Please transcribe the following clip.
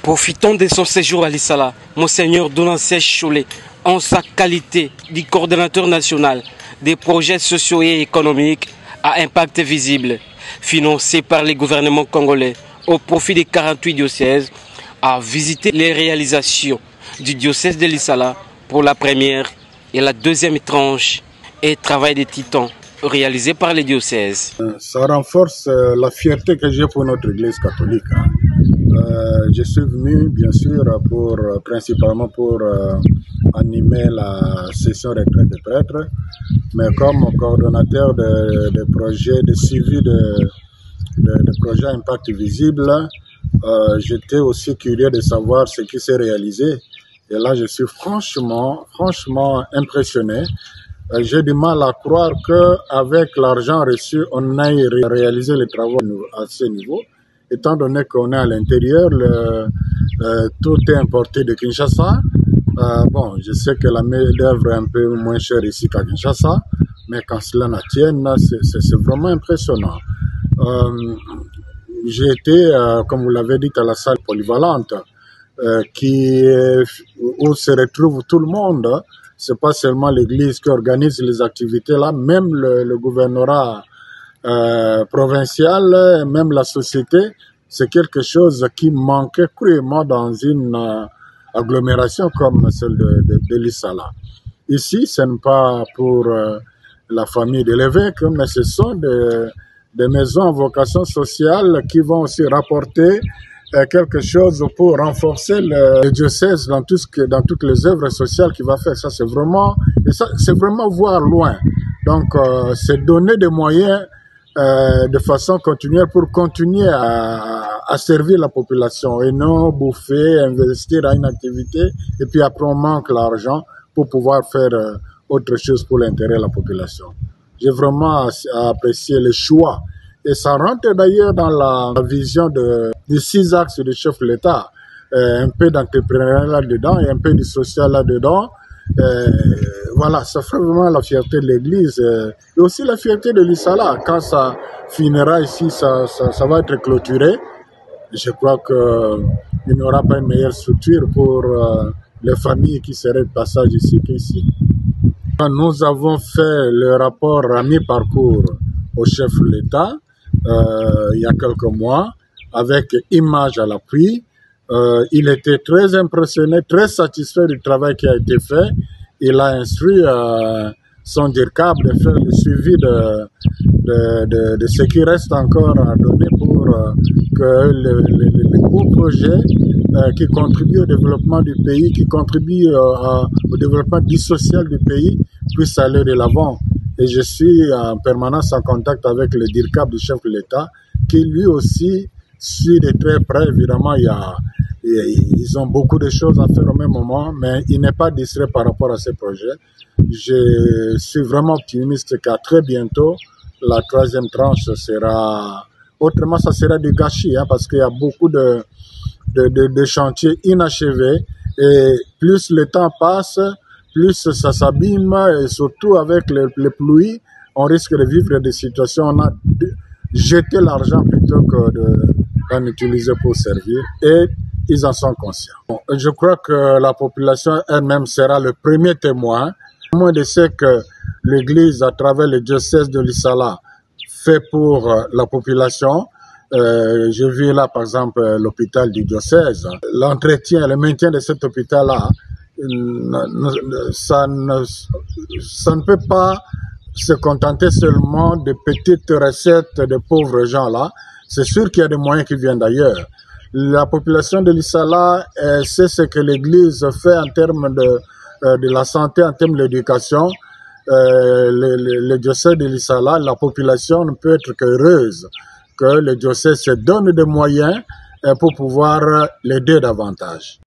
Profitant de son séjour à l'Issala, Monseigneur Donancé Cholet, en sa qualité de coordonnateur national des projets sociaux et économiques à impact visible, financés par les gouvernements congolais au profit des 48 diocèses, a visité les réalisations du diocèse de l'Issala pour la première et la deuxième tranche et travail des titans réalisés par les diocèses. Ça renforce la fierté que j'ai pour notre Église catholique. Je suis venu bien sûr principalement pour animer la session retraite des prêtres, mais comme coordonnateur de projets de suivi de projets impact visible, j'étais aussi curieux de savoir ce qui s'est réalisé. Et là, je suis franchement impressionné. J'ai du mal à croire qu'avec l'argent reçu, on ait réalisé les travaux à ce niveau. Étant donné qu'on est à l'intérieur, tout est importé de Kinshasa. Bon, je sais que la main-d'œuvre est un peu moins chère ici qu'à Kinshasa, mais quand cela ne tienne, c'est vraiment impressionnant. J'ai été, comme vous l'avez dit, à la salle polyvalente, où se retrouve tout le monde. C'est pas seulement l'Église qui organise les activités là, même le gouvernorat provincial, même la société, c'est quelque chose qui manquait cruellement dans une agglomération comme celle de l'Issala. Ici, ce n'est pas pour la famille de l'évêque, mais ce sont des maisons à vocation sociale qui vont aussi rapporter quelque chose pour renforcer le diocèse dans toutes les œuvres sociales qu'il va faire. Ça, c'est vraiment voir loin. Donc, c'est donner des moyens de façon continuelle pour continuer à servir la population et non bouffer, investir à une activité et puis après on manque l'argent pour pouvoir faire autre chose pour l'intérêt de la population. J'ai vraiment apprécié le choix. Et ça rentre d'ailleurs dans la vision des 6 axes du chef de l'État. Un peu d'entrepreneuriat là-dedans et un peu du social là-dedans. Voilà, ça ferait vraiment la fierté de l'Église et aussi la fierté de l'Issala. Quand ça finira ici, ça va être clôturé. Je crois qu'il n'y aura pas une meilleure structure pour les familles qui seraient de passage ici qu'ici. Nous avons fait le rapport à mi-parcours au chef de l'État il y a quelques mois avec images à l'appui. Il était très impressionné, très satisfait du travail qui a été fait. Il a instruit son DIRCAB de faire le suivi de ce qui reste encore à donner pour que les beaux projets qui contribuent au développement du pays, qui contribuent au développement du social du pays puissent aller de l'avant. Et je suis en permanence en contact avec le DIRCAB du chef de l'État qui lui aussi suit de très près. Évidemment, ils ont beaucoup de choses à faire au même moment, mais il n'est pas distrait par rapport à ces projets. Je suis vraiment optimiste qu'à très bientôt, la 3e tranche sera... Autrement, ça sera du gâchis, parce qu'il y a beaucoup de chantiers inachevés. Et plus le temps passe, plus ça s'abîme, et surtout avec les pluies, on risque de vivre des situations où on a jeté l'argent plutôt que d'en utiliser pour servir. Et ils en sont conscients. Je crois que la population elle-même sera le premier témoin. Moi, je sais que l'Église, à travers le diocèse de l'Issala, fait pour la population. J'ai vu là, par exemple, l'hôpital du diocèse. L'entretien, le maintien de cet hôpital-là, ça ne peut pas se contenter seulement de petites recettes de pauvres gens-là. C'est sûr qu'il y a des moyens qui viennent d'ailleurs. La population de l'Issala sait ce que l'Église fait en termes de la santé, en termes de l'éducation. Le diocèse de l'Issala, la population ne peut être qu'heureuse que le diocèse se donne des moyens pour pouvoir l'aider davantage.